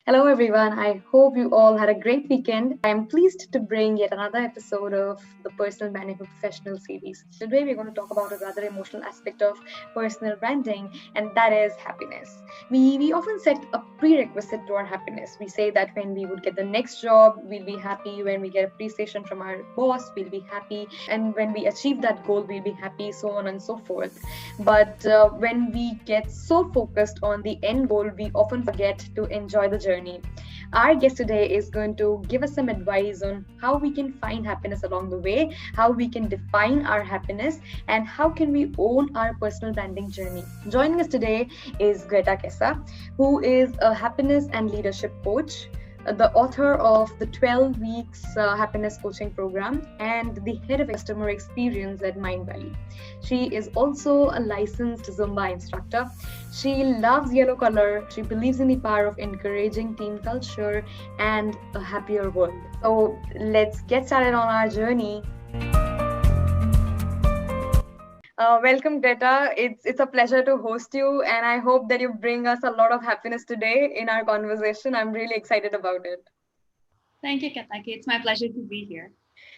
Hello, everyone. I hope you all had a great weekend. I am pleased to bring yet another episode of the Personal Branding for Professional series. Today, we're going to talk about a rather emotional aspect of personal branding, and that is happiness. We often set a prerequisite to our happiness. We say that when we would get the next job, we'll be happy. When we get appreciation from our boss, we'll be happy. And when we achieve that goal, we'll be happy, so on and so forth. But when we get so focused on the end goal, we often forget to enjoy the journey. Our guest today is going to give us some advice on how we can find happiness along the way, how we can define our happiness, and how can we own our personal branding journey. Joining us today is Greta Kesa, who is a happiness and leadership coach, the author of the 12 weeks happiness coaching program, and the head of customer experience at Mind Valley. She is also a licensed Zumba instructor. She loves yellow color. She believes in the power of encouraging team culture and a happier world. So let's get started on our journey. Welcome, Greta. It's a pleasure to host you, and I hope that you bring us a lot of happiness today in our conversation. I'm really excited about it. Thank you, Ketaki. It's my pleasure to be here.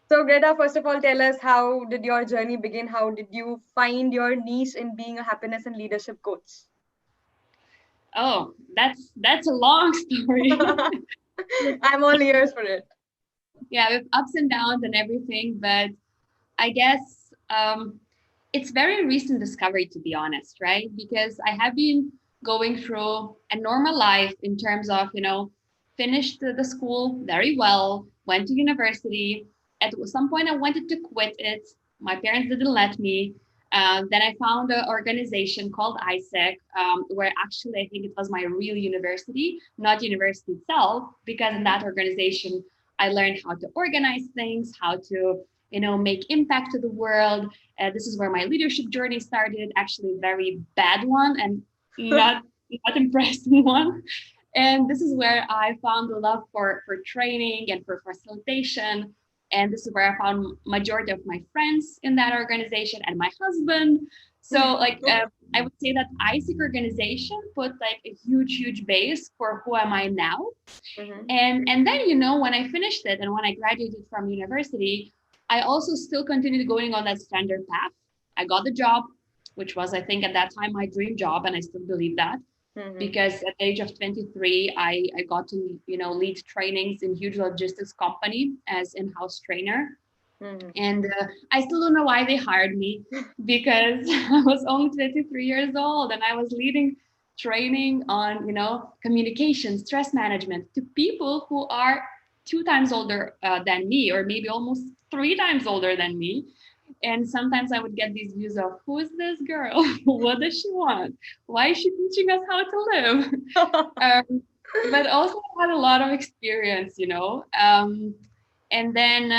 So, Greta, first of all, tell us, how did your journey begin? How did you find your niche in being a happiness and leadership coach? Oh, that's a long story. I'm all ears for it. Yeah, with ups and downs and everything, but I guess it's very recent discovery, to be honest, right? Because I have been going through a normal life in terms of, finished the school very well, went to university. At some point, I wanted to quit it. My parents didn't let me. Then I found an organization called ISEC, where actually I think it was my real university, not university itself, because in that organization, I learned how to organize things, how to make impact to the world. This is where my leadership journey started, actually a very bad one and not impressive one. And this is where I found the love for training and for facilitation. And this is where I found majority of my friends in that organization and my husband. So I would say that ISIC organization put like a huge base for who am I now. Mm-hmm. And then, when I finished it and when I graduated from university, I also still continued going on that standard path. I got the job, which was, I think, at that time, my dream job. And I still believe that. Mm-hmm. Because at the age of 23, I got to, lead trainings in huge logistics company as in-house trainer. Mm-hmm. And I still don't know why they hired me, because I was only 23 years old and I was leading training on, communication, stress management to people who are 2 times older than me, or maybe almost 3 times older than me. And sometimes I would get these views of, who is this girl? What does she want? Why is she teaching us how to live? But also I had a lot of experience, and then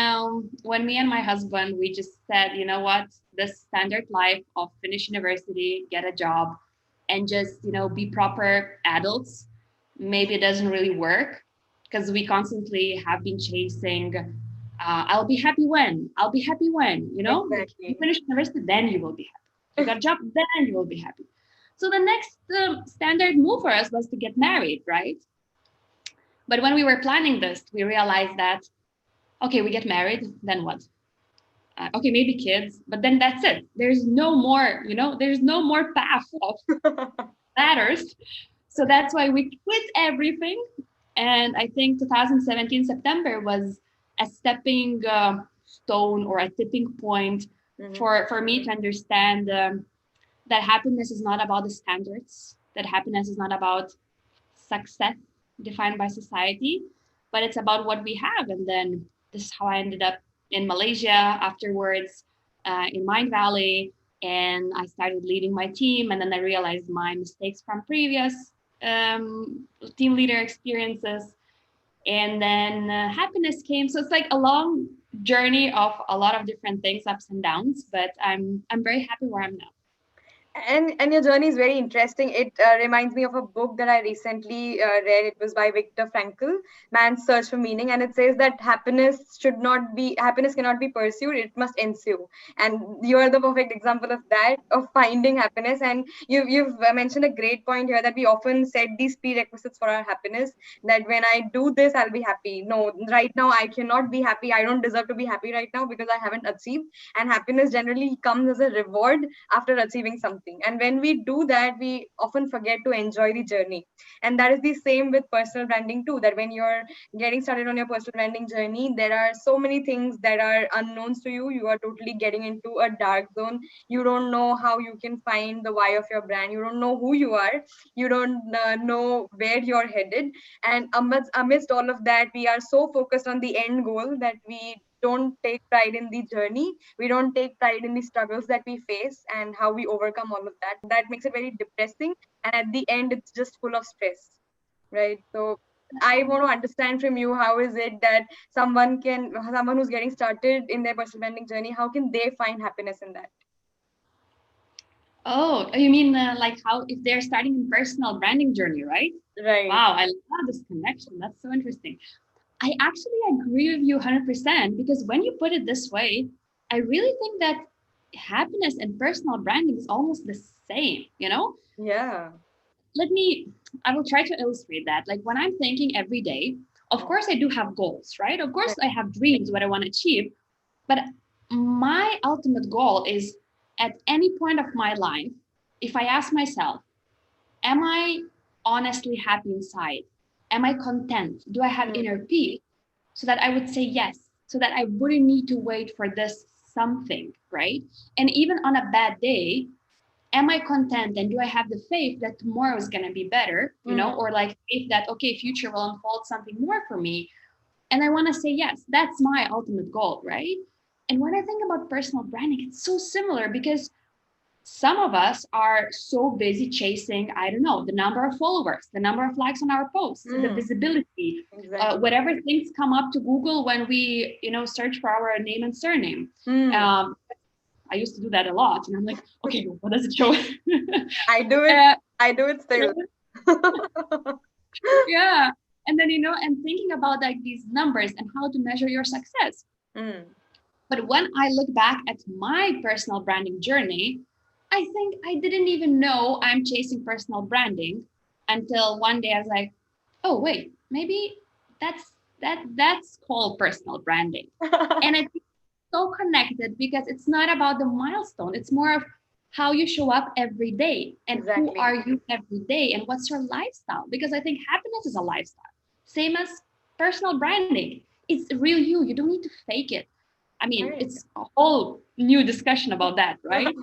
when me and my husband, we just said, you know what, this standard life of finish university, get a job, and just, be proper adults, maybe it doesn't really work, because we constantly have been chasing I'll be happy when, exactly. You finish university, then you will be happy. You got a job, then you will be happy. So the next standard move for us was to get married, right? But when we were planning this, we realized that, okay, we get married, then what? Okay, maybe kids, but then that's it. There's no more, there's no more path of matters. So that's why we quit everything. And I think 2017 September was a stepping stone or a tipping point, mm-hmm. for me to understand that happiness is not about the standards, that happiness is not about success defined by society, but it's about what we have. And then this is how I ended up in Malaysia afterwards, in Mind Valley, and I started leading my team. And then I realized my mistakes from previous team leader experiences. And then happiness came. So it's like a long journey of a lot of different things, ups and downs, but I'm very happy where I'm now. And your journey is very interesting. It reminds me of a book that I recently read. It was by Viktor Frankl, Man's Search for Meaning, and it says that happiness cannot be pursued; it must ensue. And you are the perfect example of that, of finding happiness. And you've mentioned a great point here, that we often set these prerequisites for our happiness. That when I do this, I'll be happy. No, right now I cannot be happy. I don't deserve to be happy right now because I haven't achieved. And happiness generally comes as a reward after achieving something. And when we do that, we often forget to enjoy the journey. And that is the same with personal branding too, that when you're getting started on your personal branding journey, there are so many things that are unknowns to you. You are totally getting into a dark zone. You don't know how you can find the why of your brand. You don't know who you are. You don't know where you're headed. And amidst all of that, we are so focused on the end goal that we don't take pride in the journey. We don't take pride in the struggles that we face and how we overcome all of that. That makes it very depressing. And at the end, it's just full of stress, right? So I want to understand from you, how is it that someone who's getting started in their personal branding journey, how can they find happiness in that? Oh, you mean like how if they're starting in personal branding journey, right? Right. Wow, I love this connection. That's so interesting. I actually agree with you 100% because when you put it this way, I really think that happiness and personal branding is almost the same, you know? Yeah. I will try to illustrate that. Like when I'm thinking every day, of course, I do have goals, right? Of course, I have dreams, what I want to achieve. But my ultimate goal is at any point of my life, if I ask myself, am I honestly happy inside? Am I content? Do I have inner peace? So that I would say yes, so that I wouldn't need to wait for this something, right? And even on a bad day, am I content and do I have the faith that tomorrow is going to be better, you know, or like faith that, okay, future will unfold something more for me. And I want to say, yes, that's my ultimate goal, right? And when I think about personal branding, it's so similar because some of us are so busy chasing, I don't know, the number of followers, the number of likes on our posts, the visibility, whatever things come up to Google when we, you know, search for our name and surname. I used to do that a lot. And I'm like, okay, what does it show? I do it. I do it still. Yeah. And then, you know, and thinking about like these numbers and how to measure your success. But when I look back at my personal branding journey, I think I didn't even know I'm chasing personal branding until one day I was like, oh, wait, maybe that's called personal branding. And it's so connected because it's not about the milestone. It's more of how you show up every day and who are you every day and what's your lifestyle. Because I think happiness is a lifestyle. Same as personal branding. It's real you. You don't need to fake it. I mean, it's a whole new discussion about that, right?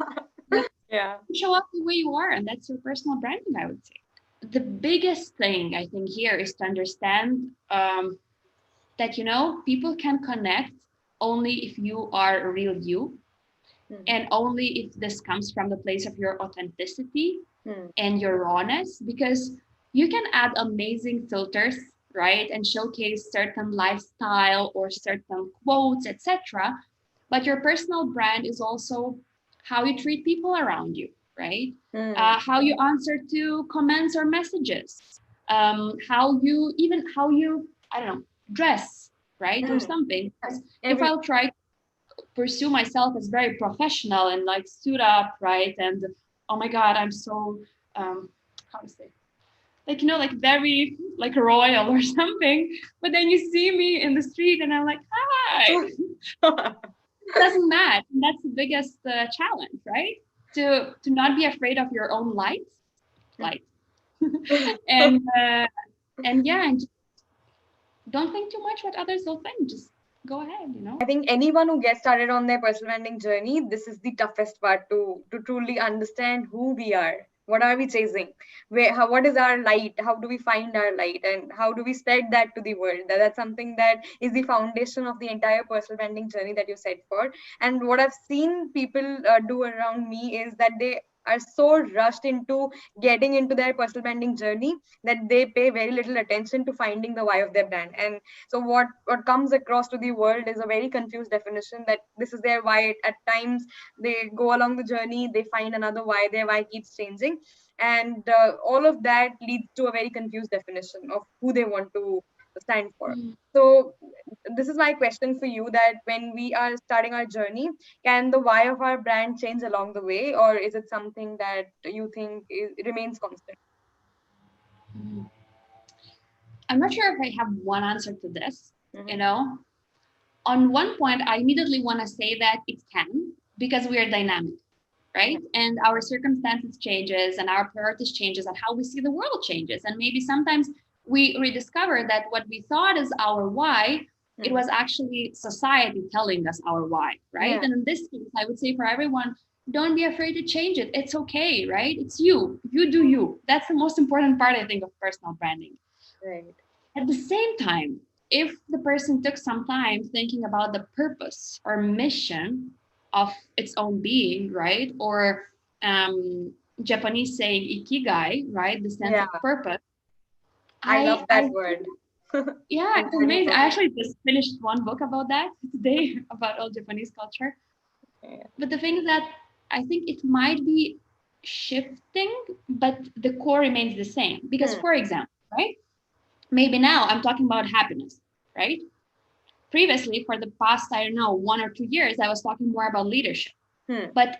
Yeah. Show up the way you are, and that's your personal branding, I would say. The biggest thing I think here is to understand that, you know, people can connect only if you are real you, and only if this comes from the place of your authenticity and your rawness, because you can add amazing filters, right, and showcase certain lifestyle or certain quotes, etc. But your personal brand is also how you treat people around you, right? How you answer to comments or messages, how you, I don't know, dress, right? Or something. If I'll try to pursue myself as very professional and like suit up, right? And oh my God, I'm so, how to say, like, you know, like very like royal or something. But then you see me in the street and I'm like, hi. It doesn't match. And that's the biggest challenge, right? To not be afraid of your own light, and yeah, and just don't think too much what others will think. Just go ahead, you know. I think anyone who gets started on their personal branding journey, this is the toughest part to truly understand who we are. What are we chasing? What is our light? How do we find our light? And how do we spread that to the world? That's something that is the foundation of the entire personal branding journey that you set for. And what I've seen people do around me is that they are so rushed into getting into their personal branding journey that they pay very little attention to finding the why of their brand. And so what comes across to the world is a very confused definition that this is their why. At times they go along the journey, they find another why, their why keeps changing, and all of that leads to a very confused definition of who they want to stand for. So this is my question for you, that when we are starting our journey, can the why of our brand change along the way, or is it something that you think remains constant? Mm. I'm not sure if I have one answer to this. Mm-hmm. You know, on one point, I immediately want to say that it can, because we are dynamic, right? And our circumstances changes, and our priorities changes, and how we see the world changes. And maybe sometimes we rediscover that what we thought is our why, it was actually society telling us our why, right? Yeah. And in this case, I would say for everyone, don't be afraid to change it. It's okay, right? It's you. You do you. That's the most important part, I think, of personal branding. Right. At the same time, if the person took some time thinking about the purpose or mission of its own being, right? Or Japanese saying ikigai, right? The sense of purpose. I love that word. Yeah, it's amazing. I actually just finished one book about that today, about all Japanese culture. Yeah. But the thing is that I think it might be shifting, but the core remains the same. Because, for example, right? Maybe now I'm talking about happiness, right? Previously, for the past, I don't know, 1 or 2 years, I was talking more about leadership. But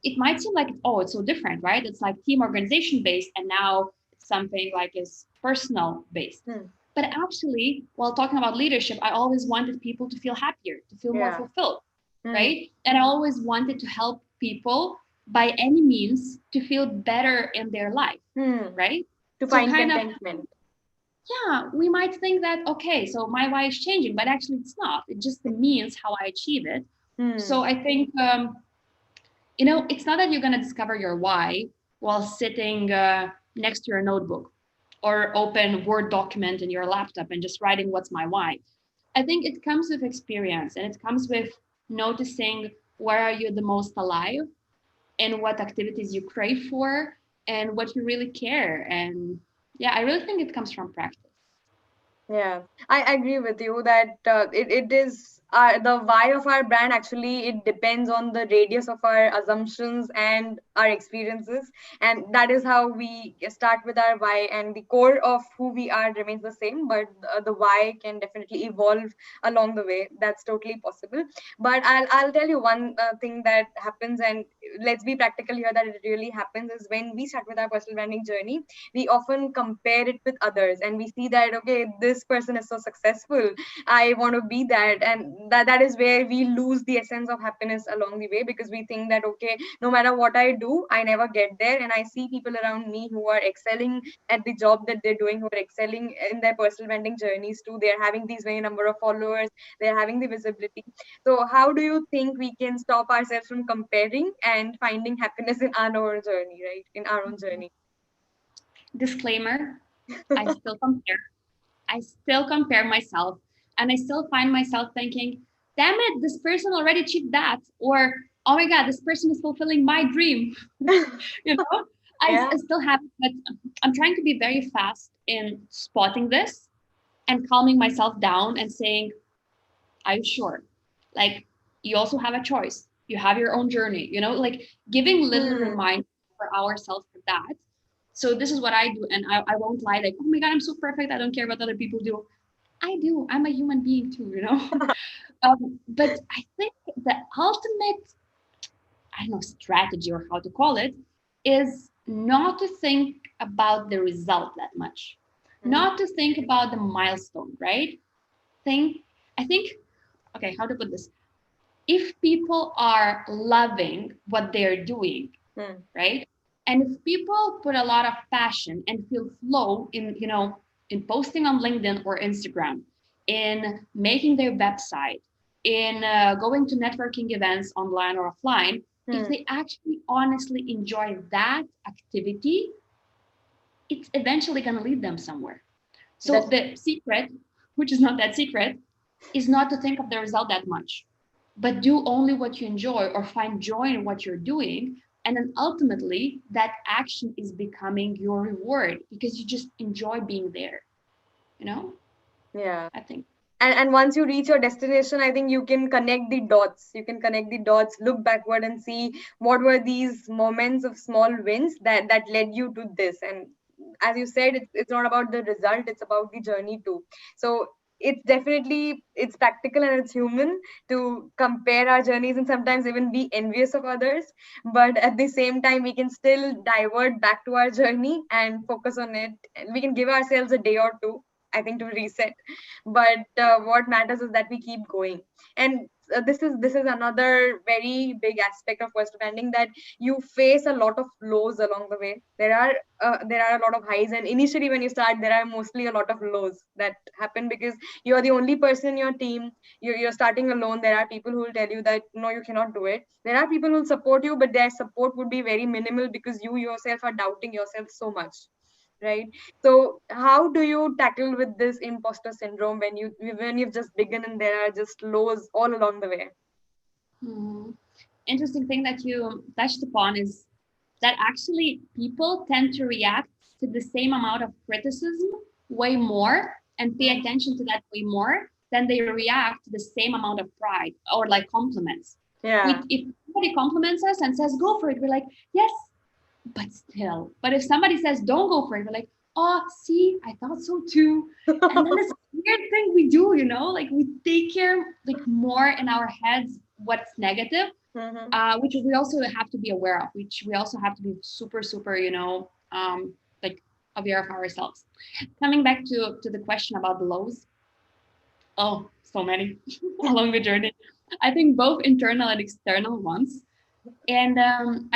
it might seem like, oh, it's so different, right? It's like team organization based, and now it's something like is personal based. But actually, while talking about leadership, I always wanted people to feel happier, to feel more fulfilled, right? And I always wanted to help people by any means to feel better in their life, right? To find contentment. Yeah, we might think that, okay, so my why is changing, but actually it's not. It's just the means how I achieve it. So I think, you know, it's not that you're going to discover your why while sitting next to your notebook or open Word document in your laptop and just writing what's my why. I think it comes with experience, and it comes with noticing where are you the most alive and what activities you crave for and what you really care. And yeah, I really think it comes from practice. Yeah, I agree with you that it is the why of our brand. Actually, it depends on the radius of our assumptions and our experiences, and that is how we start with our why, and the core of who we are remains the same, but the why can definitely evolve along the way. That's totally possible. But I'll tell you one thing that happens, and let's be practical here, that it really happens is when we start with our personal branding journey, we often compare it with others, and we see that, okay, this person is so successful, I want to be that. And that is where we lose the essence of happiness along the way, because we think that, okay, no matter what I do, I never get there. And I see people around me who are excelling at the job that they're doing, who are excelling in their personal branding journeys too. They're having these many number of followers, they're having the visibility. So how do you think we can stop ourselves from comparing and finding happiness in our own journey, right? In our own journey. Disclaimer, I still compare. I still compare myself, and I still find myself thinking, damn it, this person already achieved that. Or, oh my God, this person is fulfilling my dream. You know, I still have it, but I'm trying to be very fast in spotting this and calming myself down and saying, are you sure? Like, you also have a choice. You have your own journey, you know, like giving little reminders for ourselves for that. So this is what I do. And I won't lie, like, oh my God, I'm so perfect. I don't care what other people do. I do. I'm a human being too, you know. But I think the ultimate, I don't know, strategy or how to call it, is not to think about the result that much. Not to think about the milestone, right? I think, okay, how to put this? If people are loving what they're doing, right? And if people put a lot of passion and feel flow in, you know, in posting on LinkedIn or Instagram, in making their website, in going to networking events online or offline, if they actually honestly enjoy that activity, it's eventually going to lead them somewhere. So the secret, which is not that secret, is not to think of the result that much, but do only what you enjoy or find joy in what you're doing, And then ultimately, that action is becoming your reward because you just enjoy being there, you know, Yeah. I think. And once you reach your destination, I think you can connect the dots. You can connect the dots, look backward and see what were these moments of small wins that led you to this. And as you said, it's not about the result, it's about the journey too. So it's practical and it's human to compare our journeys and sometimes even be envious of others, but at the same time we can still divert back to our journey and focus on it, and we can give ourselves a day or two, I think, to reset. But what matters is that we keep going. And this is another very big aspect of personal branding, that you face a lot of lows along the way. There are a lot of highs, and initially when you start there are mostly a lot of lows that happen because you're the only person in your team. You're starting alone. There are people who will tell you that no, you cannot do it. There are people who will support you, but their support would be very minimal because you yourself are doubting yourself so much, right? So how do you tackle with this imposter syndrome when you've just begun and there are just lows all along the way? Hmm. Interesting thing that you touched upon is that actually people tend to react to the same amount of criticism way more and pay Mm. attention to that way more than they react to the same amount of pride or like compliments. Yeah. If somebody compliments us and says go for it, we're like yes, but still. But if somebody says don't go for it, we're like, oh, see, I thought so too. And then this weird thing we do, like we take care like more in our heads what's negative, Mhm. which we also have to be aware of, which we also have to be super, super, like aware of ourselves. Coming back to the question about the lows, oh, so many along the journey. I think both internal and external ones. And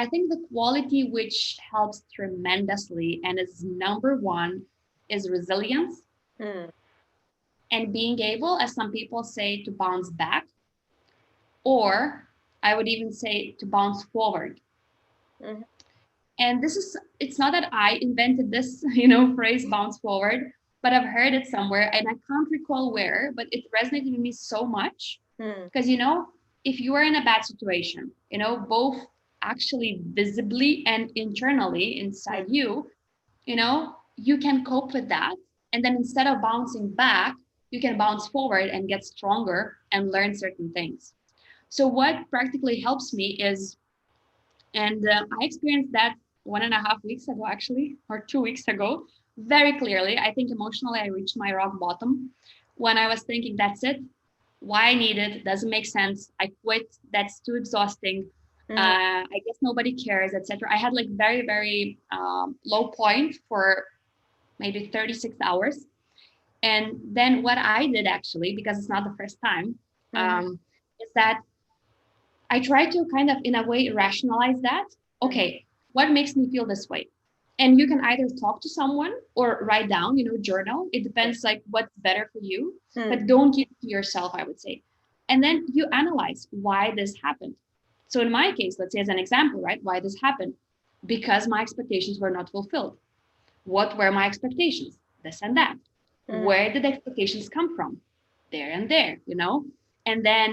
I think the quality which helps tremendously and is number one is resilience Mm. and being able, as some people say, to bounce back, or I would even say to bounce forward. Mhm. And it's not that I invented this, phrase bounce forward, but I've heard it somewhere and I can't recall where, but it resonated with me so much. Mm. Because, if you are in a bad situation, both actually visibly and internally inside Mm. you can cope with that. And then instead of bouncing back, you can bounce forward and get stronger and learn certain things. So, what practically helps me is, and I experienced that 1.5 weeks ago, actually, or 2 weeks ago, very clearly. I think emotionally, I reached my rock bottom when I was thinking, that's it. Why I need it? Doesn't make sense. I quit. That's too exhausting. Mm. I guess nobody cares, etc. I had like very, very low point for maybe 36 hours. And then what I did actually, because it's not the first time, Mhm. is that I try to kind of, in a way, rationalize that. Mhm. Okay, what makes me feel this way? And you can either talk to someone or write down, journal. It Yeah. depends like what's better for you, Mm. but don't keep it to yourself, I would say. And then you analyze why this happened. So in my case, let's say as an example, right? Why this happened? Because my expectations were not fulfilled. What were my expectations? This and that. Mhm. Where did the expectations come from? There and there. And then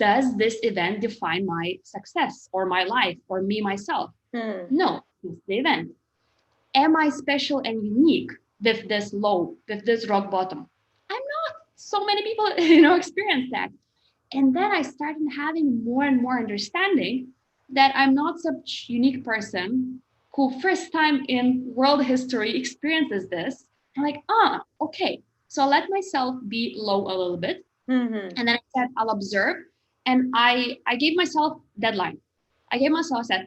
does this event define my success or my life or me myself? Mm. No, it's the event. Am I special and unique with this low, with this rock bottom? I'm not. So many people, experience that. And then I started having more and more understanding that I'm not such unique person who first time in world history experiences this. I'm like, okay. So I let myself be low a little bit. Mhm. And then I said, I'll observe. And I gave myself deadline. I gave myself, I said,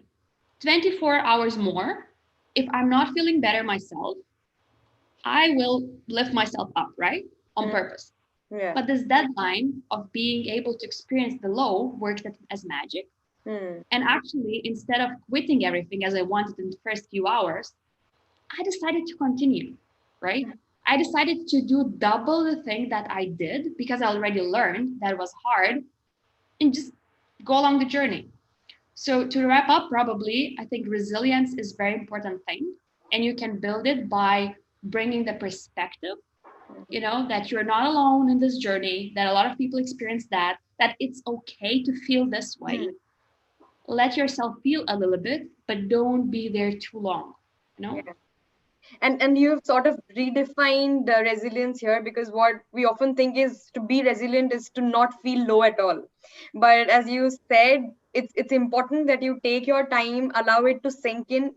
24 hours more. If I'm not feeling better myself, I will lift myself up, right? On Mm. purpose. Yeah. But this deadline of being able to experience the low worked as magic. Mm. And actually, instead of quitting everything as I wanted in the first few hours, I decided to continue, right? I decided to do double the thing that I did because I already learned that it was hard and just go along the journey. So to wrap up, probably, I think resilience is a very important thing. And you can build it by bringing the perspective, that you're not alone in this journey, that a lot of people experience that it's okay to feel this way. Mm. let yourself feel a little bit, but don't be there too long, you know? Yeah. And you've sort of redefined resilience here, because what we often think is to be resilient is to not feel low at all. But as you said, it's important that you take your time, allow it to sink in,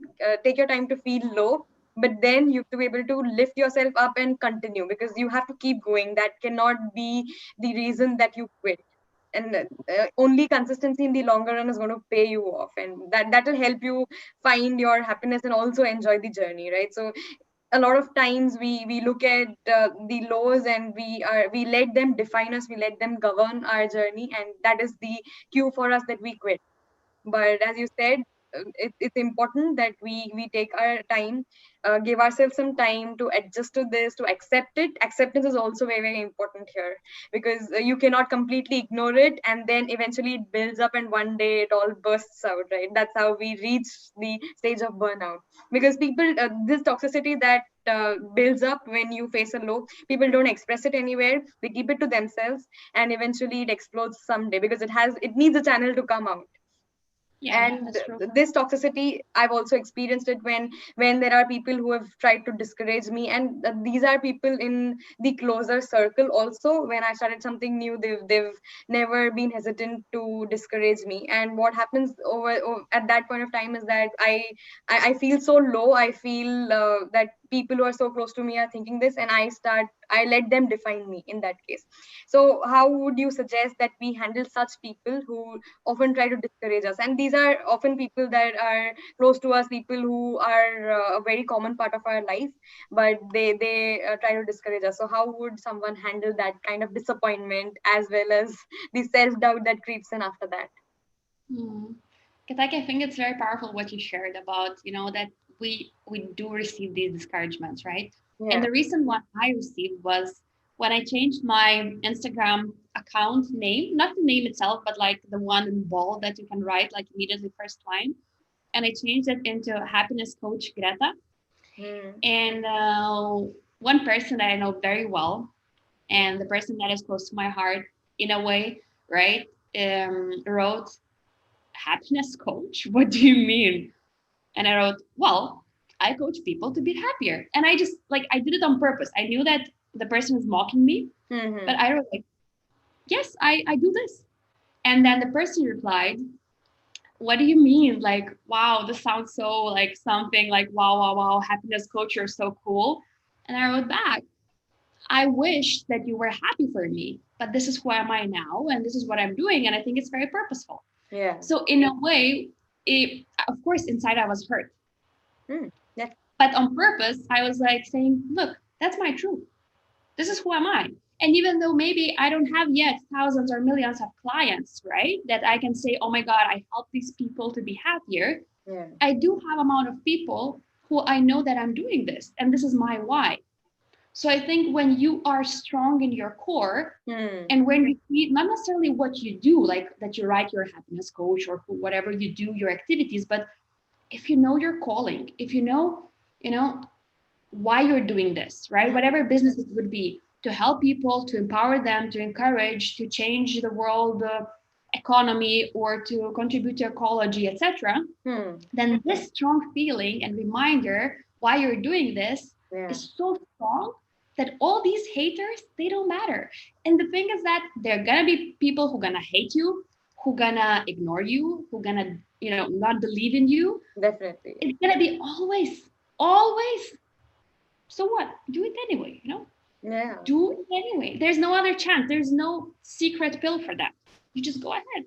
take your time to feel low, but then you have to be able to lift yourself up and continue, because you have to keep going. That cannot be the reason that you quit. And only consistency in the longer run is going to pay you off, and that will help you find your happiness and also enjoy the journey, right? So a lot of times we look at the lows, and we let them define us, we let them govern our journey, and that is the cue for us that we quit. But as you said, it's important that we take our time, give ourselves some time to adjust to this, to accept it. Acceptance is also very, very important here, because you cannot completely ignore it, and then eventually it builds up and one day it all bursts out, right? That's how we reach the stage of burnout. Because people, this toxicity that builds up when you face a low, people don't express it anywhere, they keep it to themselves, and eventually it explodes someday, because it needs a channel to come out. Yeah, And that's true. this toxicity, I've also experienced it when there are people who have tried to discourage me, and these are people in the closer circle also. When I started something new, they've never been hesitant to discourage me. And what happens at that point of time is that I feel so low. I feel that people who are so close to me are thinking this, and I let them define me in that case. So how would you suggest that we handle such people who often try to discourage us? And these are often people that are close to us, people who are a very common part of our life, but they try to discourage us. So how would someone handle that kind of disappointment, as well as the self doubt that creeps in after that? Hmm. Ketaki, I think it's very powerful what you shared about, that we do receive these discouragements, right? And Yeah. the recent one I received was when I changed my Instagram account name, not the name itself, but like the one in bold that you can write like immediately first line. And I changed it into happiness coach Greta. Hmm. And one person that I know very well, and the person that is close to my heart in a way, right, wrote, happiness coach? What do you mean? And I wrote, well, I coach people to be happier. And I just like, I did it on purpose. I knew that the person was mocking me, Hmm. but I wrote like, yes, I do this. And then the person replied, what do you mean? Like, wow, this sounds so like something like, wow, wow, wow, happiness coach, you're so cool. And I wrote back, I wish that you were happy for me, but this is who am I now, and this is what I'm doing, and I think it's very purposeful. Yeah. So in a way, of course, inside I was hurt, Hmm. Yeah. but on purpose, I was like saying, look, that's my truth. This is who am I. And even though maybe I don't have yet thousands or millions of clients, right, that I can say, oh my God, I help these people to be happier. Yeah. I do have amount of people who I know that I'm doing this, and this is my why. So I think when you are strong in your core, Hmm. and when you see not necessarily what you do, like that you write your happiness coach or whatever you do, your activities, but if you know your calling, if you know why you're doing this, right? Whatever business it would be, to help people, to empower them, to encourage, to change the world economy, or to contribute to ecology, etc., Hmm. then this strong feeling and reminder why you're doing this Yeah. is so strong that all these haters, they don't matter. And the thing is that there are gonna be people who gonna hate you, who gonna ignore you, who gonna, not believe in you. Definitely. It's gonna be always, always. So what? Do it anyway. Yeah. Do it anyway. There's no other chance. There's no secret pill for that. You just go ahead.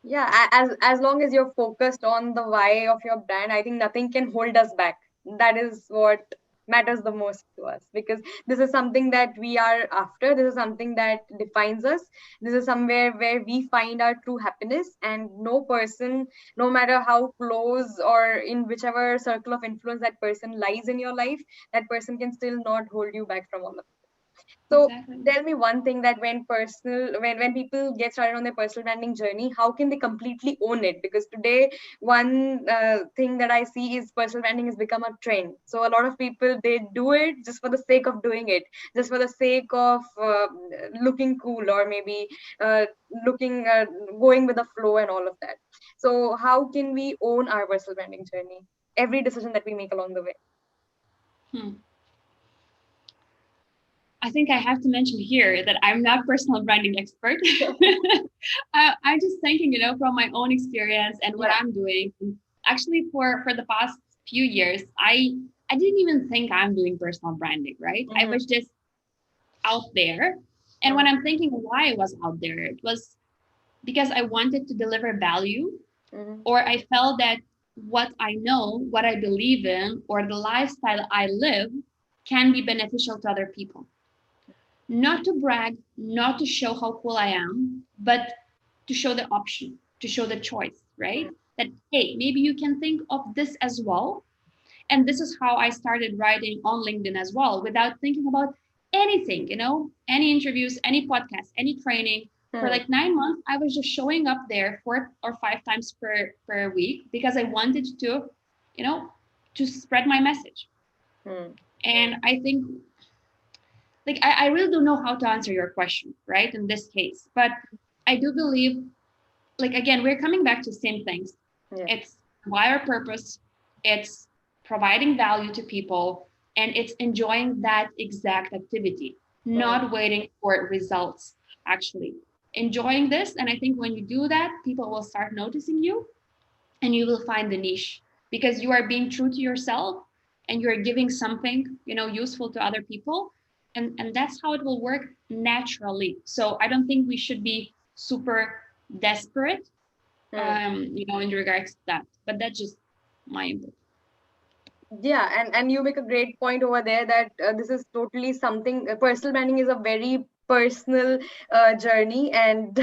Yeah, as long as you're focused on the why of your brand, I think nothing can hold us back. That is what matters the most to us, because this is something that we are after. This is something that defines us. This is somewhere where we find our true happiness, and no person, no matter how close or in whichever circle of influence that person lies in your life, that person can still not hold you back from all of. So Exactly. tell me one thing, that when people get started on their personal branding journey, how can they completely own it? Because today, one thing that I see is personal branding has become a trend. So a lot of people, they do it just for the sake of doing it, just for the sake of looking cool, or maybe uh, looking going with the flow and all of that. So how can we own our personal branding journey, every decision that we make along the way? I think I have to mention here that I'm not personal branding expert. I'm just thinking, from my own experience and what I'm doing. Actually, for the past few years, I didn't even think I'm doing personal branding, right? I was just out there. And when I'm thinking why I was out there, it was because I wanted to deliver value, or I felt that what I know, what I believe in, or the lifestyle I live can be beneficial to other people. Not to brag, not to show how cool I am, but to show the option, to show the choice, right? That, hey, maybe you can think of this as well. And this is how I started writing on LinkedIn as well, without thinking about anything, any interviews, any podcasts, any training. For like 9 months, I was just showing up there 4 or 5 times per week because I wanted to, to spread my message. And I think, like, I really don't know how to answer your question, right, in this case. But I do believe, like, again, we're coming back to the same things. It's why our purpose, it's providing value to people, and it's enjoying that exact activity, not waiting for results, actually. Enjoying this. And I think when you do that, people will start noticing you and you will find the niche because you are being true to yourself and you're giving something, useful to other people. And that's how it will work naturally. So I don't think we should be super desperate, in regards to that. But that's just my input. Yeah, and you make a great point over there that this is totally something. Personal branding is a very personal journey, and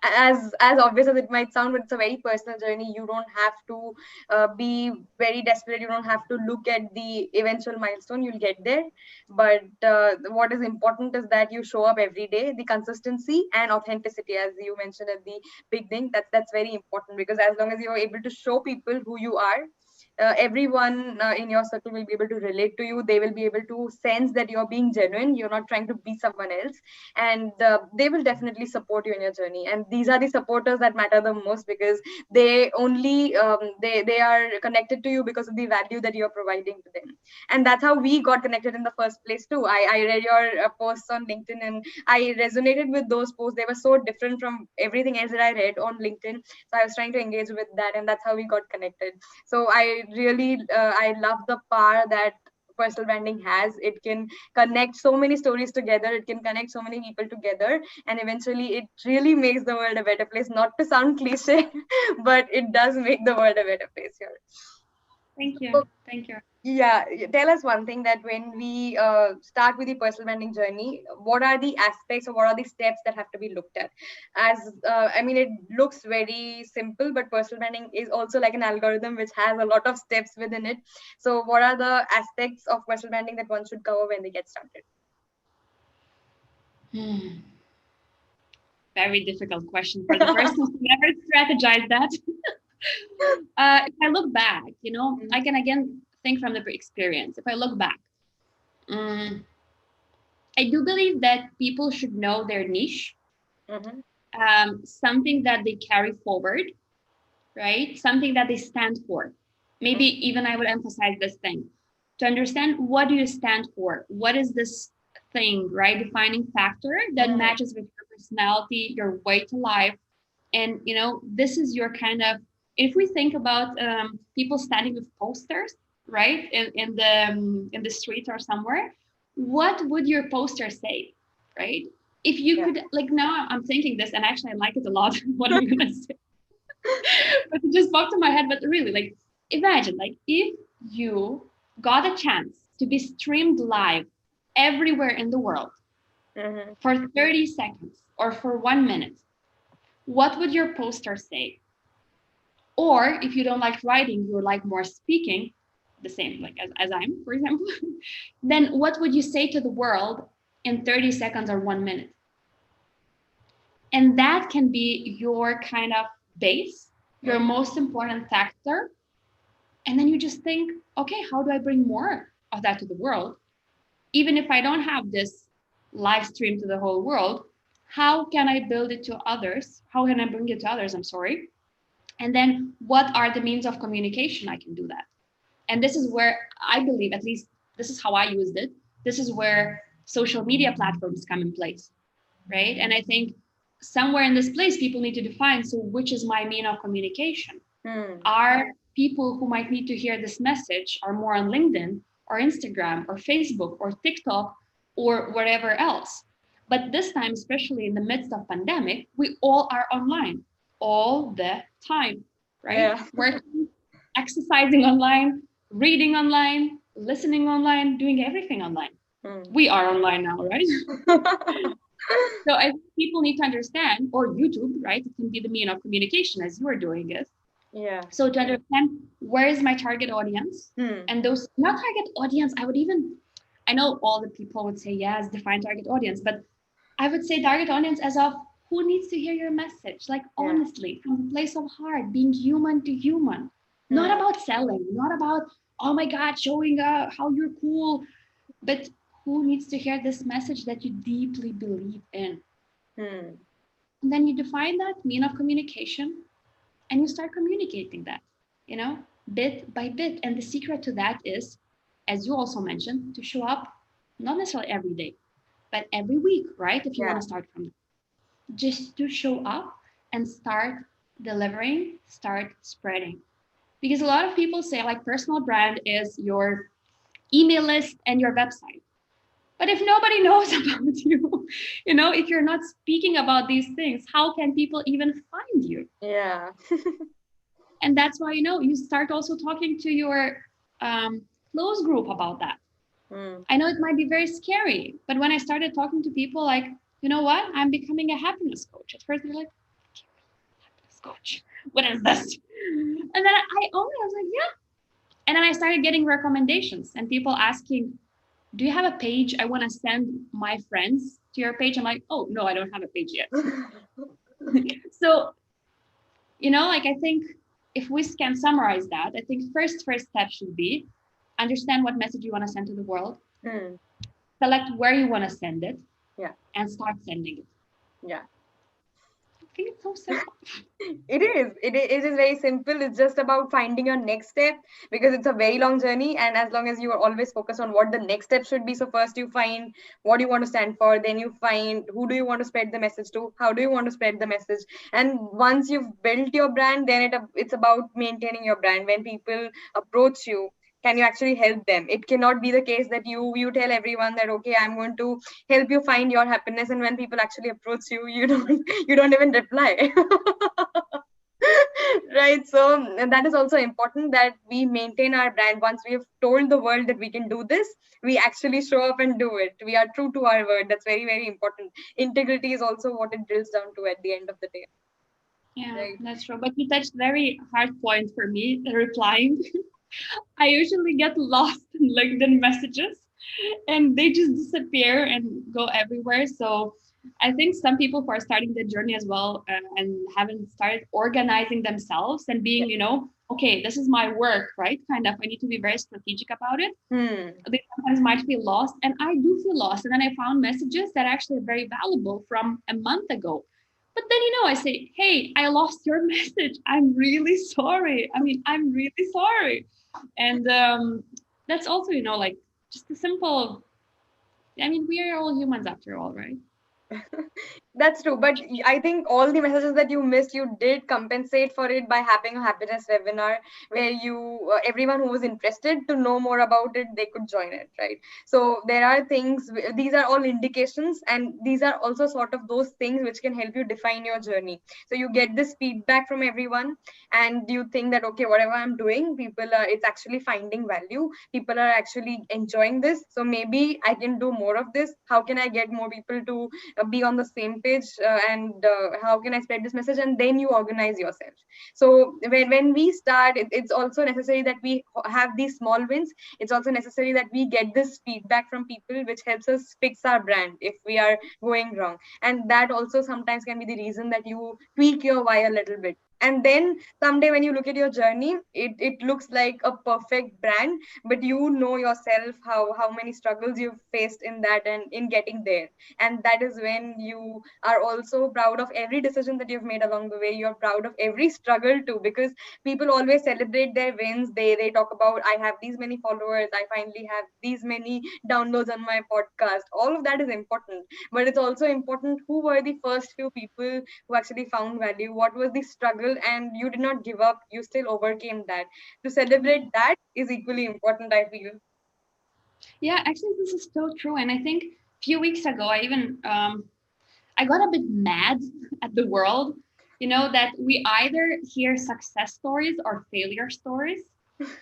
as obvious as it might sound, but it's a very personal journey. You don't have to be very desperate. You don't have to look at the eventual milestone. You'll get there. But what is important is that you show up every day. The consistency and authenticity, as you mentioned at the beginning, that's very important, because as long as you're able to show people who you are, everyone in your circle will be able to relate to you. They will be able to sense that you're being genuine, you're not trying to be someone else, and they will definitely support you in your journey. And these are the supporters that matter the most, because they only they are connected to you because of the value that you're providing to them. And that's how we got connected in the first place too. I read your posts on LinkedIn, and I resonated with those posts. They were so different from everything else that I read on LinkedIn, so I was trying to engage with that, and that's how we got connected. So I really I love the power that personal branding has. It can connect so many stories together, it can connect so many people together, and eventually it really makes the world a better place. Not to sound cliche, but it does make the world a better place here. Thank you. Yeah, tell us one thing, that when we start with the personal branding journey, what are the aspects or what are the steps that have to be looked at? As I mean, it looks very simple, but personal branding is also like an algorithm which has a lot of steps within it. So what are the aspects of personal branding that one should cover when they get started? Very difficult question for the person who never strategized that. If I look back, I can again think from the experience. If I look back, I do believe that people should know their niche, something that they carry forward, right? Something that they stand for. Maybe even I would emphasize this thing, to understand, what do you stand for? What is this thing, right? Defining factor that matches with your personality, your way to life. And, this is your kind of, if we think about people standing with posters, right, in the streets or somewhere, what would your poster say, right? If you could, like, now I'm thinking this, and actually I like it a lot, what I'm gonna say. But it just popped in my head. But really, like, imagine, like, if you got a chance to be streamed live everywhere in the world for 30 seconds or for 1 minute, what would your poster say? Or if you don't like writing, you like more speaking, the same like as I'm, for example, then what would you say to the world in 30 seconds or 1 minute? And that can be your kind of base, your most important factor. And then you just think, okay, how do I bring more of that to the world? Even if I don't have this live stream to the whole world, how can I build it to others? How can I bring it to others? I'm sorry. And then what are the means of communication I can do that? And this is where I believe, at least this is how I used it. This is where social media platforms come in place, right? And I think somewhere in this place, people need to define, so which is my mean of communication? Are people who might need to hear this message are more on LinkedIn or Instagram or Facebook or TikTok or whatever else? But this time, especially in the midst of pandemic, we all are online all the time, right? Yeah. Working, exercising online, reading online, listening online, doing everything online. We are online now, right? So I think people need to understand, or YouTube, right? It can be the mean of communication as you are doing it. Yeah. So to understand where is my target audience, and those not target audience, I know all the people would say, yes, define target audience, but I would say target audience as of who needs to hear your message, like honestly, from the place of heart, being human to human, not about selling, not about, oh my God, showing how you're cool, but who needs to hear this message that you deeply believe in. And then you define that mean of communication, and you start communicating that, bit by bit. And the secret to that is, as you also mentioned, to show up not necessarily every day, but every week, right? If you want to start from there. Just to show up and start delivering, start spreading. Because a lot of people say like personal brand is your email list and your website. But if nobody knows about you, if you're not speaking about these things, how can people even find you? Yeah. And that's why, you start also talking to your close group about that. I know it might be very scary, but when I started talking to people like, you know what, I'm becoming a happiness coach. At first they're like, happiness coach, what is this? And then I was like, yeah. And then I started getting recommendations and people asking, do you have a page? I want to send my friends to your page. I'm like, oh, no, I don't have a page yet. So, I think if we can summarize that, I think first step should be understand what message you want to send to the world. Select where you want to send it. Yeah. And start sending it. Yeah. I think it's so simple. It is very simple. It's just about finding your next step, because it's a very long journey, and as long as you are always focused on what the next step should be. So first you find what you want to stand for, then you find who do you want to spread the message to, how do you want to spread the message, and once you've built your brand, then it's about maintaining your brand. When people approach you, can you actually help them? It cannot be the case that you tell everyone that, okay, I'm going to help you find your happiness, and when people actually approach you, you don't even reply. Right. So that is also important, that we maintain our brand. Once we have told the world that we can do this, we actually show up and do it. We are true to our word. That's very, very important. Integrity is also what it drills down to at the end of the day. Yeah, right. That's true. But you touched very hard point for me, replying. I usually get lost in LinkedIn messages and they just disappear and go everywhere. So I think some people who are starting the journey as well and haven't started organizing themselves and being, okay, this is my work, right? Kind of, I need to be very strategic about it. They sometimes might feel lost, and I do feel lost. And then I found messages that actually are very valuable from a month ago. But then, I say, hey, I lost your message. I'm really sorry. I'm really sorry. And that's also, like just a simple, we are all humans after all, right? That's true. But I think all the messages that you missed, you did compensate for it by having a happiness webinar where everyone who was interested to know more about it, they could join it, right? So there are things, these are all indications, and these are also sort of those things which can help you define your journey. So you get this feedback from everyone and you think that, okay, whatever I'm doing, it's actually finding value. People are actually enjoying this. So maybe I can do more of this. How can I get more people to be on the same page, and how can I spread this message? And then you organize yourself. So when we start, it's also necessary that we have these small wins. It's also necessary that we get this feedback from people, which helps us fix our brand if we are going wrong. And that also sometimes can be the reason that you tweak your why a little bit. And then someday when you look at your journey, it looks like a perfect brand, but you know yourself how many struggles you've faced in that and in getting there. And that is when you are also proud of every decision that you've made along the way. You're proud of every struggle too, because people always celebrate their wins. They talk about, I have these many followers, I finally have these many downloads on my podcast. All of that is important, but it's also important who were the first few people who actually found value. What was the struggle, and you did not give up, you still overcame that. To celebrate that is equally important, I feel. Yeah, actually, this is so true. And I think a few weeks ago, I even I got a bit mad at the world, that we either hear success stories or failure stories,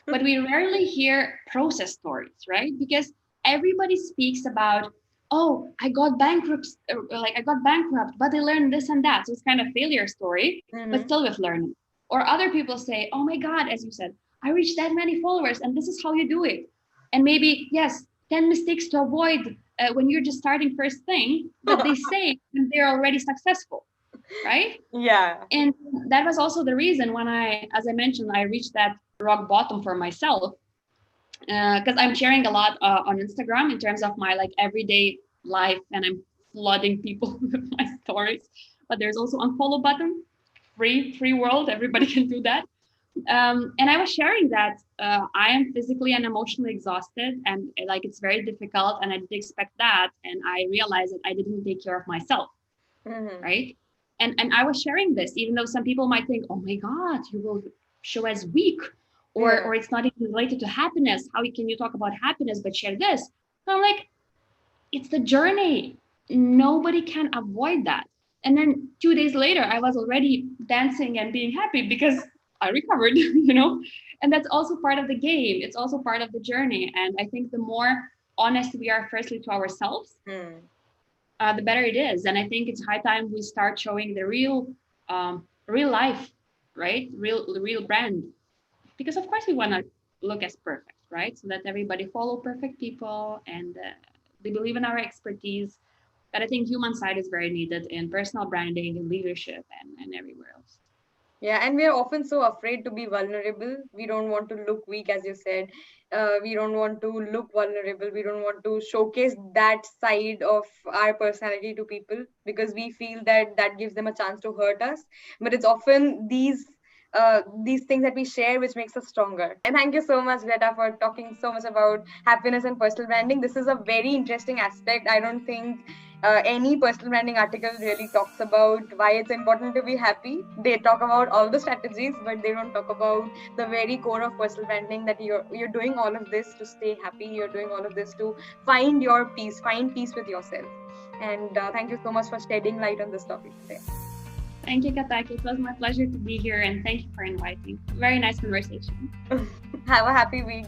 but we rarely hear process stories, right? Because everybody speaks about, oh, I got bankrupt, but I learned this and that. So it's kind of failure story, but still with learning. Or other people say, oh my God, as you said, I reached that many followers and this is how you do it. And maybe, yes, 10 mistakes to avoid when you're just starting first thing, but they say when they're already successful, right? Yeah. And that was also the reason when as I mentioned, I reached that rock bottom for myself, because I'm sharing a lot on Instagram in terms of my everyday life, and I'm flooding people with my stories. But there's also unfollow button, free world, everybody can do that. And I was sharing that I am physically and emotionally exhausted, and it's very difficult, and I didn't expect that, and I realized that I didn't take care of myself, right? And I was sharing this, even though some people might think, oh my God, you will show as weak, or it's not even related to happiness. How can you talk about happiness but share this? So I'm like, it's the journey. Nobody can avoid that. And then 2 days later, I was already dancing and being happy because I recovered, and that's also part of the game. It's also part of the journey. And I think the more honest we are, firstly, to ourselves, the better it is. And I think it's high time we start showing the real life, right? Real brand. Because of course we want to look as perfect, right? So that everybody follow perfect people and they believe in our expertise. But I think human side is very needed in personal branding and leadership and everywhere else. Yeah, and we are often so afraid to be vulnerable. We don't want to look weak, as you said. We don't want to look vulnerable. We don't want to showcase that side of our personality to people because we feel that that gives them a chance to hurt us. But it's often these things that we share which makes us stronger. And thank you so much, Greta, for talking so much about happiness and personal branding. This is a very interesting aspect. I don't think any personal branding article really talks about why it's important to be happy. They talk about all the strategies, but they don't talk about the very core of personal branding, that you're doing all of this to stay happy. You're doing all of this to find your peace, find peace with yourself. And thank you so much for shedding light on this topic today. Thank you, Ketaki. It was my pleasure to be here, and thank you for inviting. Very nice conversation. Have a happy week.